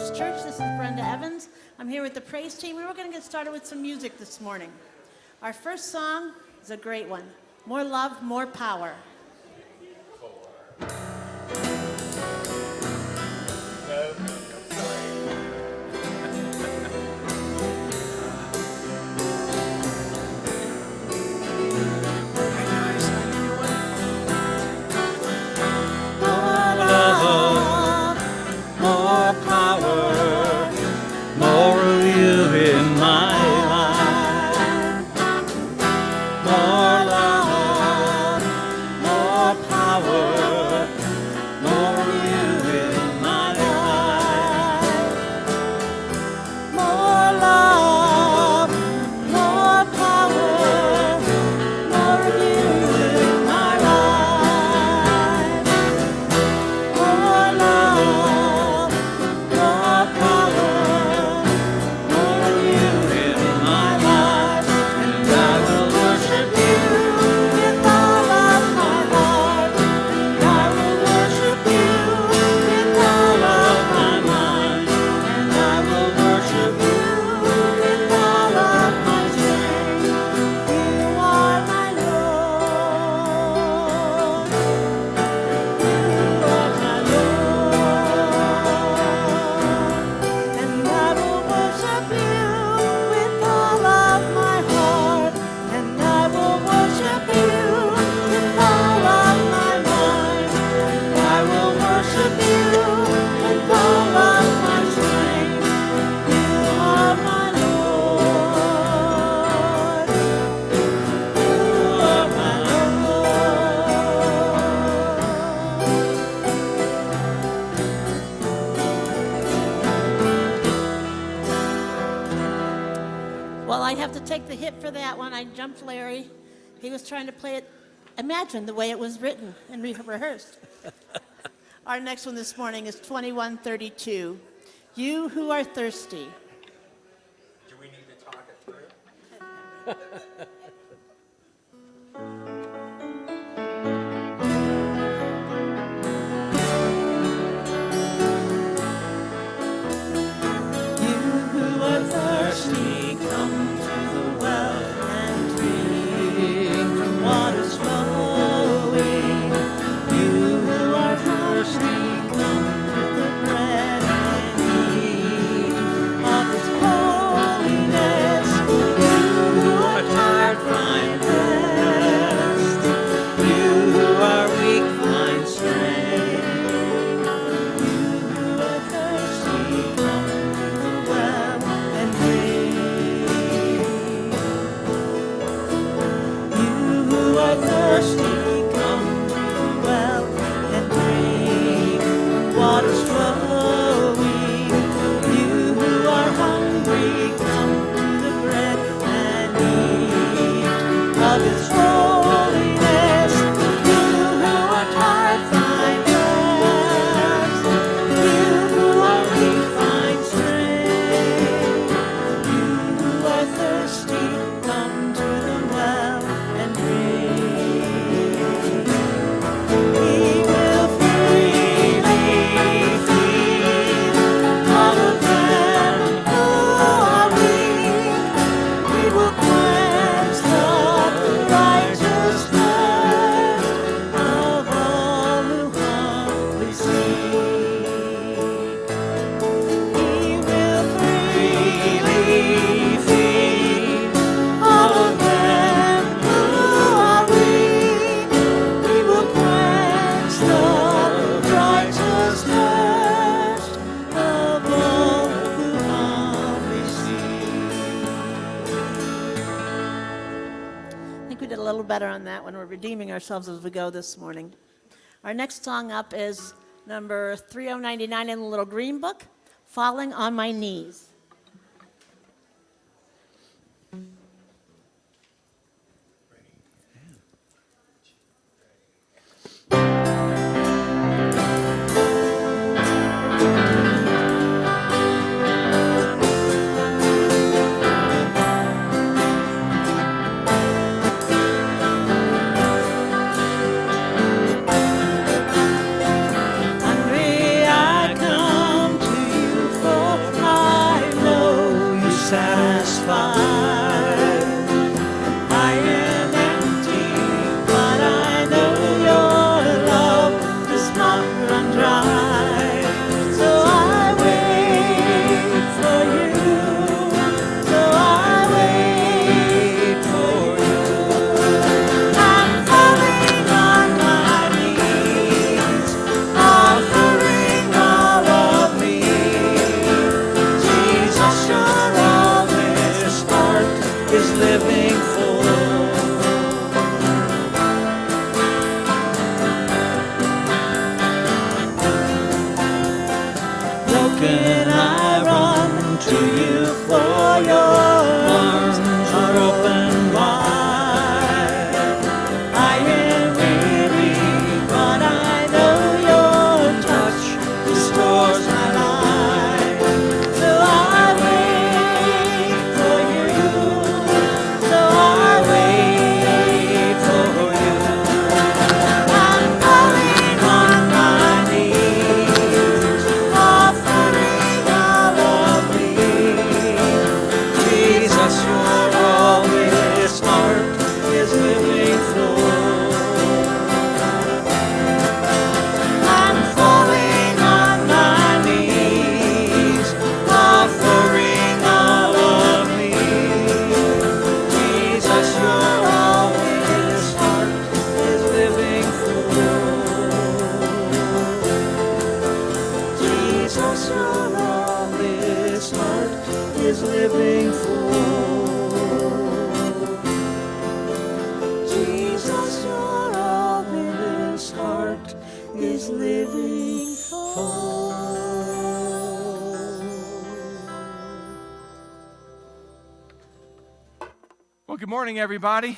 Baptist Church. This is Brenda Evans. I'm here with the praise team, and we're going to get started with some music this morning. Our first song is a great one, More Love, More Power. Larry. He was trying to play it, imagine the way it was written and rehearsed. Our next one this morning is 2132. You who are thirsty. Do we need to talk it through? Redeeming ourselves as we go this morning. Our next song up is number 3099 in the little green book, Falling on My Knees. Hungry I come to you for to you, for your arms are open wide. I am weary, but I know your touch restores my life. So I wait for you. So I wait for you. I'm falling on my knees, offering all of me. Jesus, you're all this heart is living for. I'm falling on my knees, offering all of me. Jesus, you're all this heart is living for. Jesus, you're all this heart is living for. Jesus, you're all this heart is living for. Well, good morning, everybody.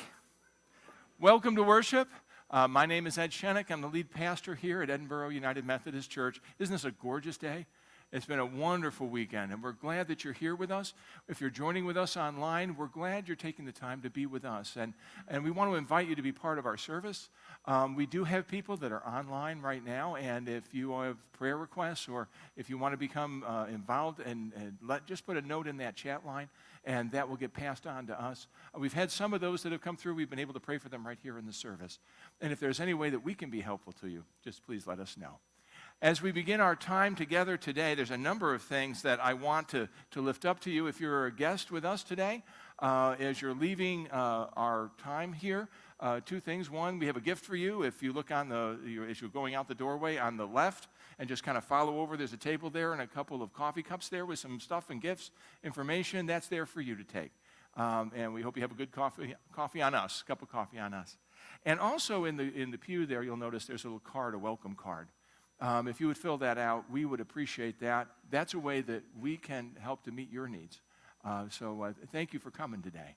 Welcome to worship. My name is Ed Shenick. I'm the lead pastor here at Edinboro United Methodist Church. Isn't this a gorgeous day? It's been a wonderful weekend, and we're glad that you're here with us. If you're joining with us online, we're glad you're taking the time to be with us, and we want to invite you to be part of our service. We do have people that are online right now, and if you have prayer requests or if you want to become involved, and just put a note in that chat line, and that will get passed on to us. We've had some of those that have come through. We've been able to pray for them right here in the service. And if there's any way that we can be helpful to you, just please let us know. As we begin our time together today, there's a number of things that I want to lift up to you. If you're a guest with us today, as you're leaving our time here, two things. One, we have a gift for you. If you look on as you're going out the doorway on the left and just kind of follow over, there's a table there and a couple of coffee cups there with some stuff and gifts, information. That's there for you to take. And we hope you have a good coffee on us, cup of coffee on us. And also in the pew there, you'll notice there's a little card, a welcome card. If you would fill that out, we would appreciate that. That's a way that we can help to meet your needs. So thank you for coming today.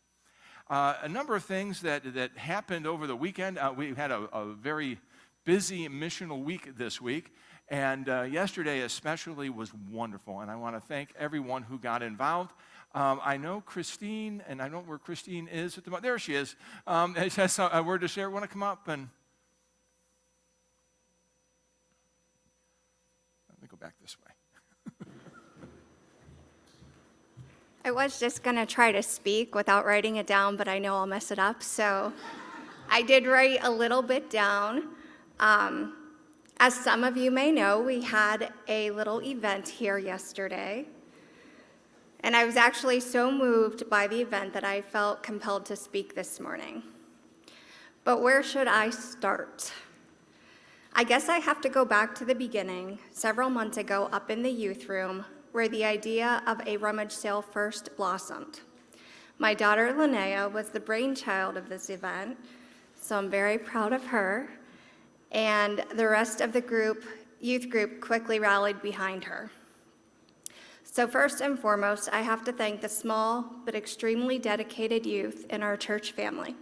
A number of things that happened over the weekend. We had a very busy missional week this week, and yesterday especially was wonderful, and I want to thank everyone who got involved. I know Christine, and I don't know where Christine is at the moment. There she is. She has a word to share. Want to come up and... Let me go back this way. I was just going to try to speak without writing it down, but I know I'll mess it up, so I did write a little bit down. As some of you may know, we had a little event here yesterday, and I was actually so moved by the event that I felt compelled to speak this morning. But where should I start? I guess I have to go back to the beginning, several months ago up in the youth room, where the idea of a rummage sale first blossomed. My daughter Linnea was the brainchild of this event, so I'm very proud of her, and the rest of the youth group quickly rallied behind her. So first and foremost, I have to thank the small but extremely dedicated youth in our church family.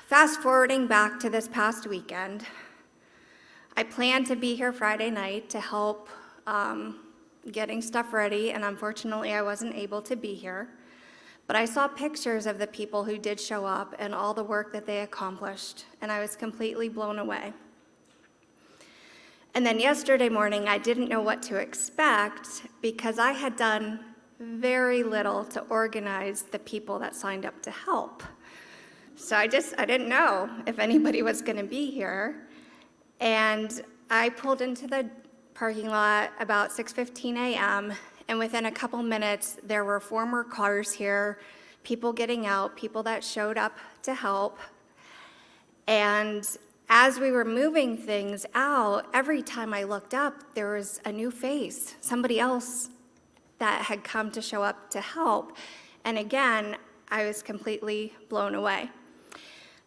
Fast forwarding back to this past weekend, I planned to be here Friday night to help getting stuff ready, and unfortunately I wasn't able to be here. But I saw pictures of the people who did show up and all the work that they accomplished, and I was completely blown away. And then yesterday morning, I didn't know what to expect because I had done very little to organize the people that signed up to help. So I didn't know if anybody was going to be here. And I pulled into the parking lot about 6:15 a.m., and within a couple minutes, there were 4 more cars here, people getting out, people that showed up to help. And as we were moving things out, every time I looked up, there was a new face, somebody else that had come to show up to help. And again, I was completely blown away.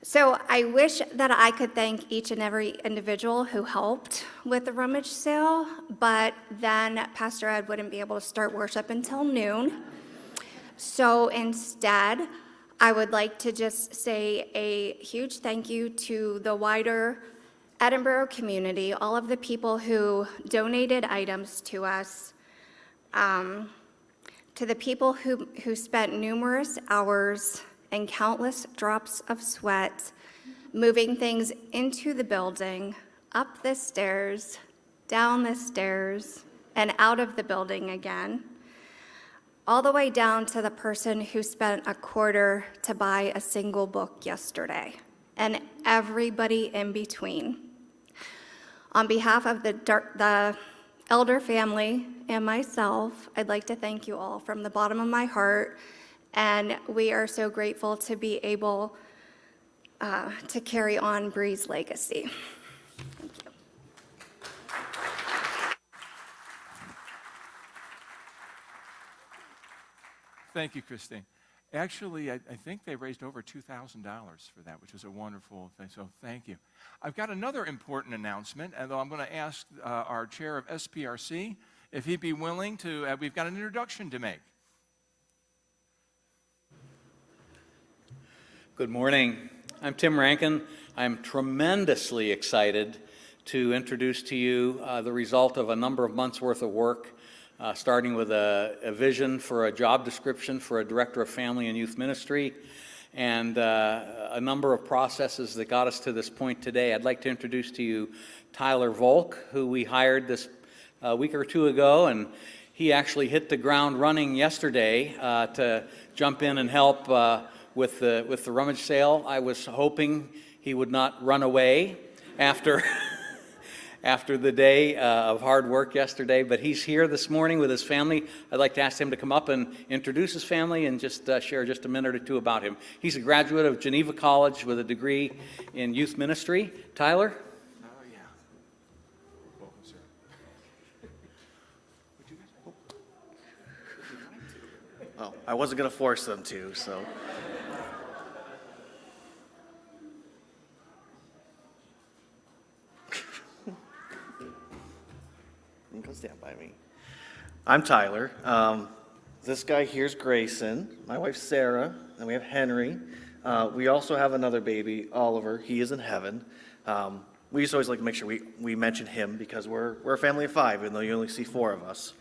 So I wish that I could thank each and every individual who helped with the rummage sale, but then Pastor Ed wouldn't be able to start worship until noon. So instead, I would like to just say a huge thank you to the wider Edinboro community, all of the people who donated items to us, to the people who spent numerous hours and countless drops of sweat moving things into the building, up the stairs, down the stairs, and out of the building again, all the way down to the person who spent a quarter to buy a single book yesterday, and everybody in between. On behalf of the elder family and myself, I'd like to thank you all from the bottom of my heart, and we are so grateful to be able to carry on Bree's legacy. Thank you. Thank you, Christine. Actually, I think they raised over $2,000 for that, which is a wonderful thing, so thank you. I've got another important announcement, and I'm going to ask our chair of SPRC if he'd be willing to, we've got an introduction to make. Good morning. I'm Tim Rankin. I'm tremendously excited to introduce to you the result of a number of months' worth of work, starting with a vision for a job description for a director of family and youth ministry, and a number of processes that got us to this point today. I'd like to introduce to you Tyler Volk, who we hired this week or two ago, and he actually hit the ground running yesterday to jump in and help with the rummage sale. I was hoping he would not run away after after the day of hard work yesterday, but he's here this morning with his family. I'd like to ask him to come up and introduce his family and just share just a minute or two about him. He's a graduate of Geneva College with a degree in youth ministry. Tyler? Oh, yeah. Welcome, sir. Would you guys? Well, I wasn't going to force them to, so. You can stand by me. I'm Tyler. This guy here's Grayson. My wife Sarah, and we have Henry. We also have another baby, Oliver. He is in heaven. We just always like to make sure we mention him because we're a family of five, even though you only see four of us.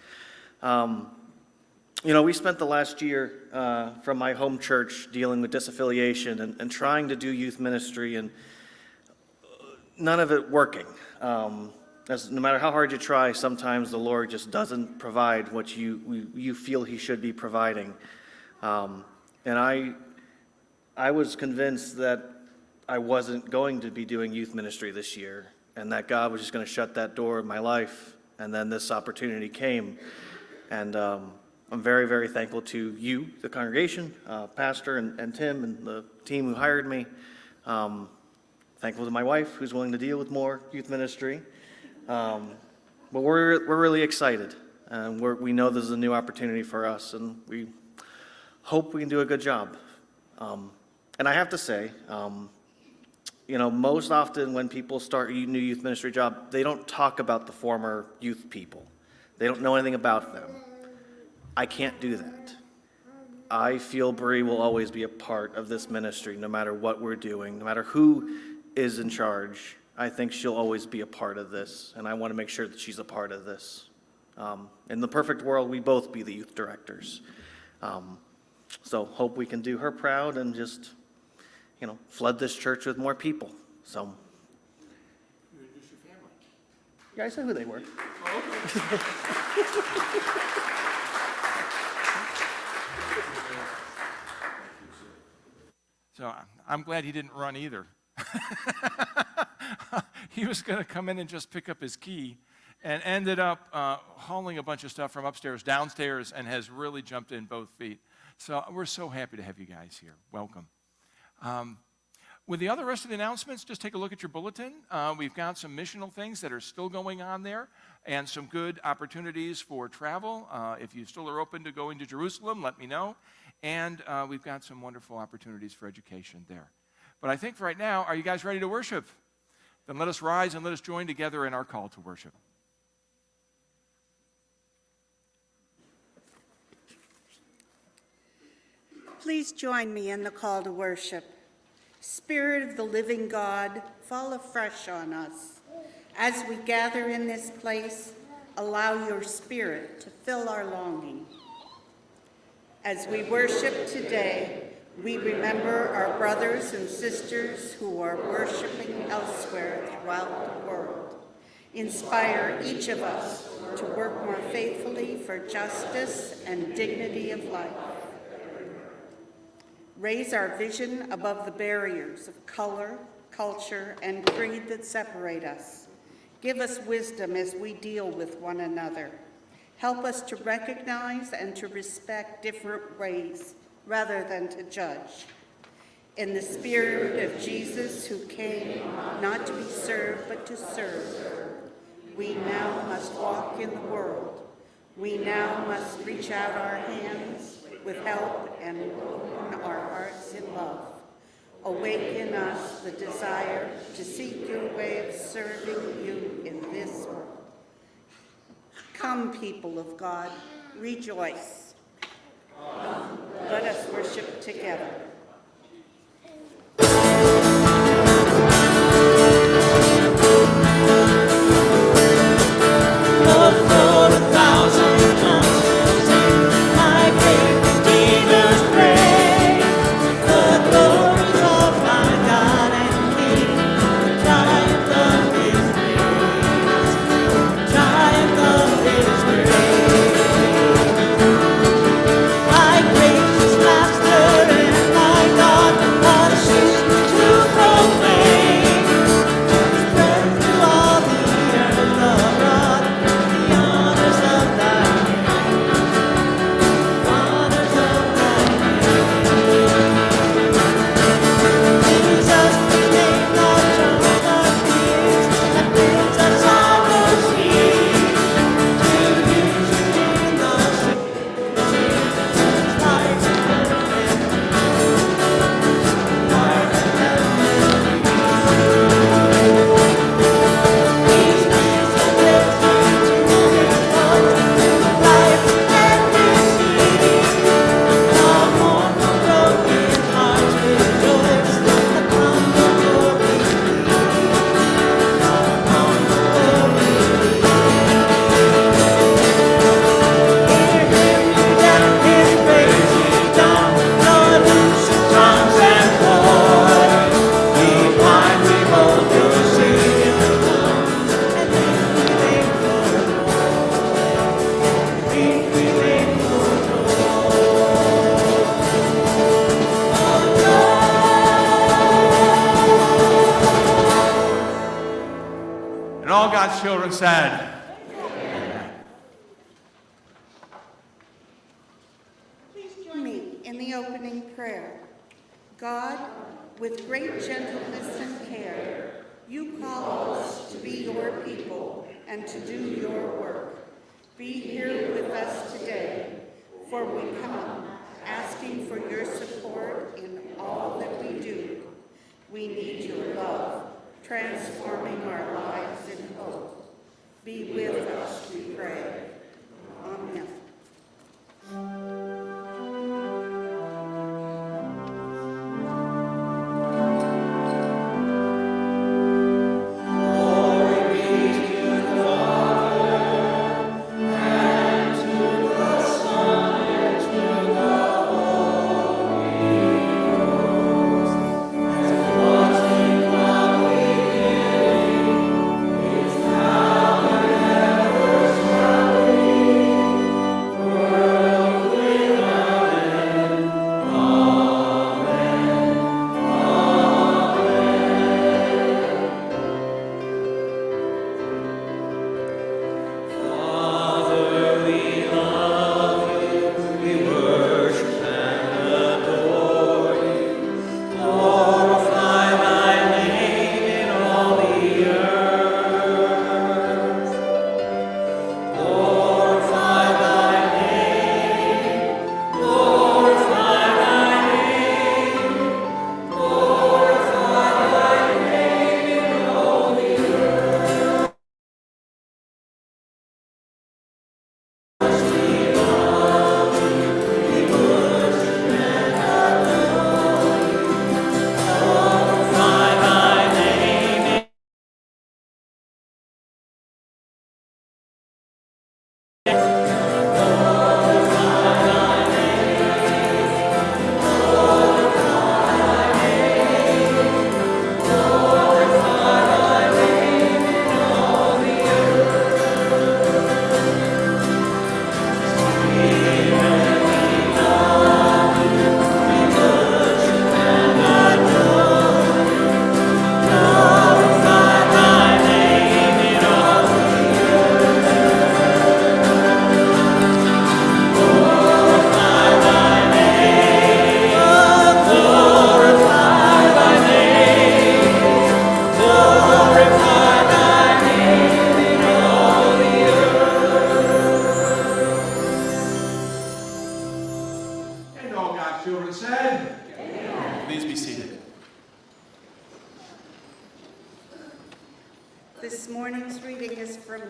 We spent the last year from my home church dealing with disaffiliation and trying to do youth ministry, and none of it working. As no matter how hard you try, sometimes the Lord just doesn't provide what you feel He should be providing. And I was convinced that I wasn't going to be doing youth ministry this year, and that God was just going to shut that door in my life. And then this opportunity came, and I'm very, very thankful to you, the congregation, Pastor and Tim, and the team who hired me. Thankful to my wife, who's willing to deal with more youth ministry. But we're really excited, and we know this is a new opportunity for us, and we hope we can do a good job. And I have to say, most often when people start a new youth ministry job, they don't talk about the former youth people. They don't know anything about them. I can't do that. I feel Bree will always be a part of this ministry, no matter what we're doing, no matter who is in charge. I think she'll always be a part of this, and I want to make sure that she's a part of this. In the perfect world, we both be the youth directors. So hope we can do her proud and just, flood this church with more people. So. You introduce your family. Yeah, I said who they were. So I'm glad he didn't run either. He was going to come in and just pick up his key, and ended up hauling a bunch of stuff from upstairs downstairs, and has really jumped in both feet. So we're so happy to have you guys here. Welcome. With the rest of the announcements, just take a look at your bulletin. We've got some missional things that are still going on there, and some good opportunities for travel. If you still are open to going to Jerusalem, let me know. And we've got some wonderful opportunities for education there. But I think for right now, are you guys ready to worship? Then let us rise and let us join together in our call to worship. Please join me in the call to worship. Spirit of the living God, fall afresh on us. As we gather in this place, allow your spirit to fill our longing. As we worship today, we remember our brothers and sisters who are worshiping elsewhere throughout the world. Inspire each of us to work more faithfully for justice and dignity of life. Raise our vision above the barriers of color, culture, and creed that separate us. Give us wisdom as we deal with one another. Help us to recognize and to respect different ways rather than to judge. In the spirit of Jesus, who came not to be served but to serve, we now must walk in the world. We now must reach out our hands with help and open our hearts in love. Awaken in us the desire to seek your way of serving you in this world. Come, people of God, rejoice. Let us worship together. All God's children said, Please join me in the opening prayer. God, with great gentleness and care, you call us to be your people and to do your work. Be here with us today, for we come asking for your support in all that we do. We need your love, transforming our lives in hope. Be with us, we pray. Amen. Now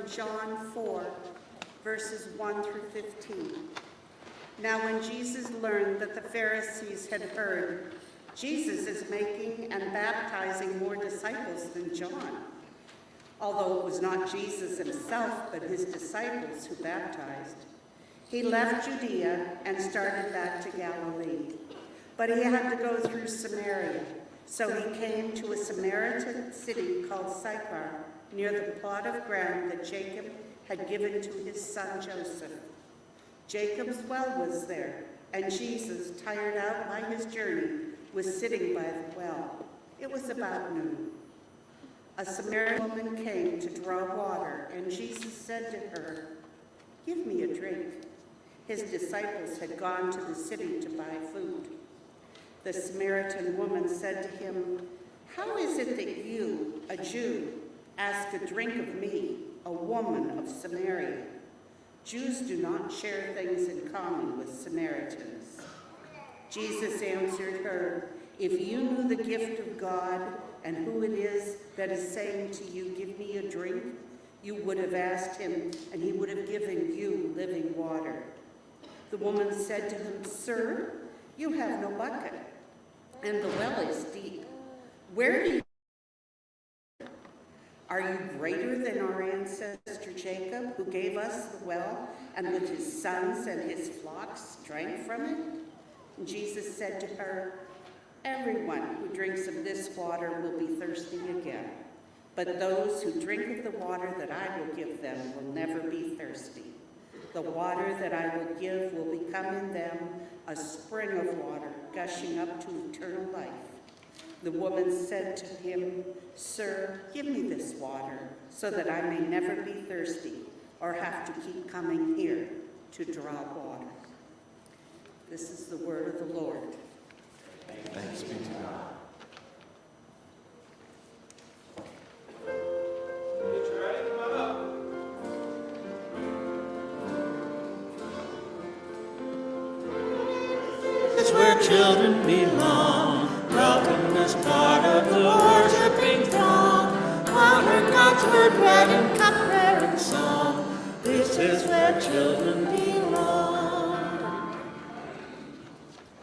John 4, verses 1 through 15. Now when Jesus learned that the Pharisees had heard, Jesus is making and baptizing more disciples than John, although it was not Jesus himself but his disciples who baptized. He left Judea and started back to Galilee, but he had to go through Samaria. So he came to a Samaritan city called Sychar, near the plot of ground that Jacob had given to his son Joseph. Jacob's well was there, and Jesus, tired out by his journey, was sitting by the well. It was about noon. A Samaritan woman came to draw water, and Jesus said to her, "Give me a drink." His disciples had gone to the city to buy food. The Samaritan woman said to him, "How is it that you, a Jew, ask a drink of me, a woman of Samaria?" Jews do not share things in common with Samaritans. Jesus answered her, "If you knew the gift of God and who it is that is saying to you, 'Give me a drink,' you would have asked him, and he would have given you living water." The woman said to him, "Sir, you have no bucket, and the well is deep. Where do you? Are you greater than our ancestor Jacob, who gave us the well, and with his sons and his flocks drank from it?" And Jesus said to her, "Everyone who drinks of this water will be thirsty again, but those who drink of the water that I will give them will never be thirsty. The water that I will give will become in them a spring of water gushing up to eternal life." The woman said to him, "Sir, give me this water so that I may never be thirsty or have to keep coming here to draw water." This is the word of the Lord. Thanks be to God. It's where children belong, welcome as part of the worshiping throng. Honor God's word read in cup, prayer, and song. This is where children belong.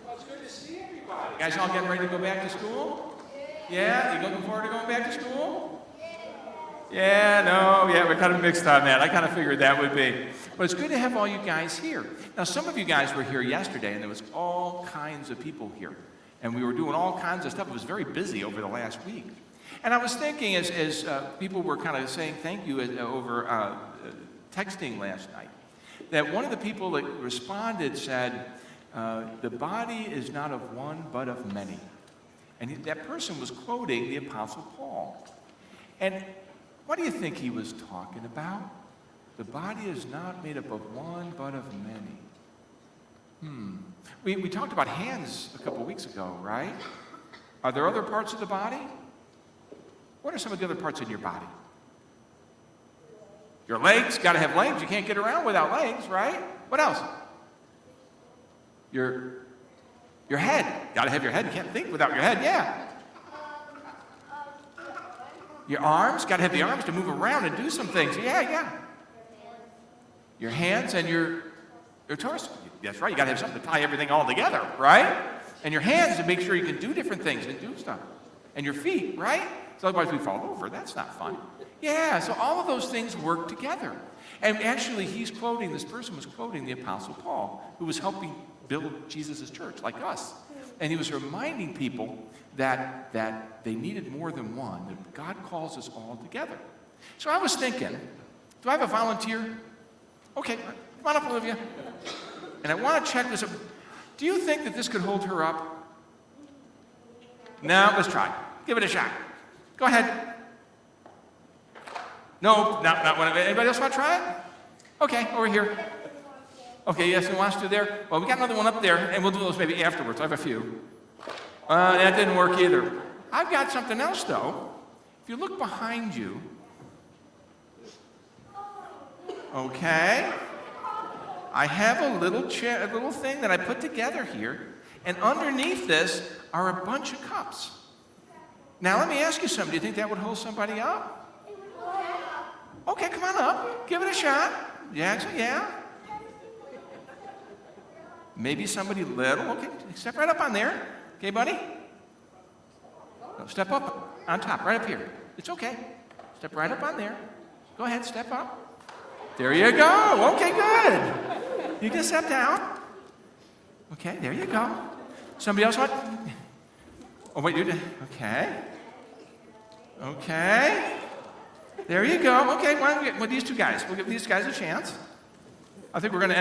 Well, it's good to see everybody. You guys all getting ready to go back to school? Yeah? You looking forward to going back to school? Yeah, no, yeah, we're kind of mixed on that. I kind of figured that would be. But it's good to have all you guys here. Now, some of you guys were here yesterday, and there was all kinds of people here. And we were doing all kinds of stuff. It was very busy over the last week. And I was thinking, as people were kind of saying thank you over texting last night, that one of the people that responded said, "The body is not of one, but of many." And that person was quoting the Apostle Paul. And what do you think he was talking about? The body is not made up of one, but of many. We talked about hands a couple weeks ago, right? Are there other parts of the body? What are some of the other parts in your body? Your legs, got to have legs. You can't get around without legs, right? What else? Your head, got to have your head. You can't think without your head, yeah. Your arms, got to have the arms to move around and do some things, yeah. Your hands and your torso. That's right, you got to have something to tie everything all together, right? And your hands to make sure you can do different things and do stuff. And your feet, right? So otherwise we fall over. That's not fun. Yeah, so all of those things work together. And actually, this person was quoting the Apostle Paul, who was helping build Jesus' church, like us. And he was reminding people that they needed more than one, that God calls us all together. So I was thinking, do I have a volunteer? Okay, come on up, Olivia. And I want to check this out. Do you think that this could hold her up? No, let's try. Give it a shot. Go ahead. No, not one of it. Anybody else want to try it? Okay, over here. Okay, yes, who wants to there? Well, we got another one up there, and we'll do those maybe afterwards. I have a few. That didn't work either. I've got something else, though. If you look behind you, okay, I have a little chair, a little thing that I put together here, and underneath this are a bunch of cups. Now, let me ask you something. Do you think that would hold somebody up? Okay, come on up. Give it a shot. Jackson, yeah. Maybe somebody little. Okay, step right up on there. Okay, buddy? No, step up on top, right up here. It's okay. Step right up on there. Go ahead, step up. There you go. Okay, good. You can step down. Okay, there you go. Somebody else want? Oh, wait, you did. Okay. Okay. There you go. Okay, why don't we get these two guys? We'll give these guys a chance. I think we're going to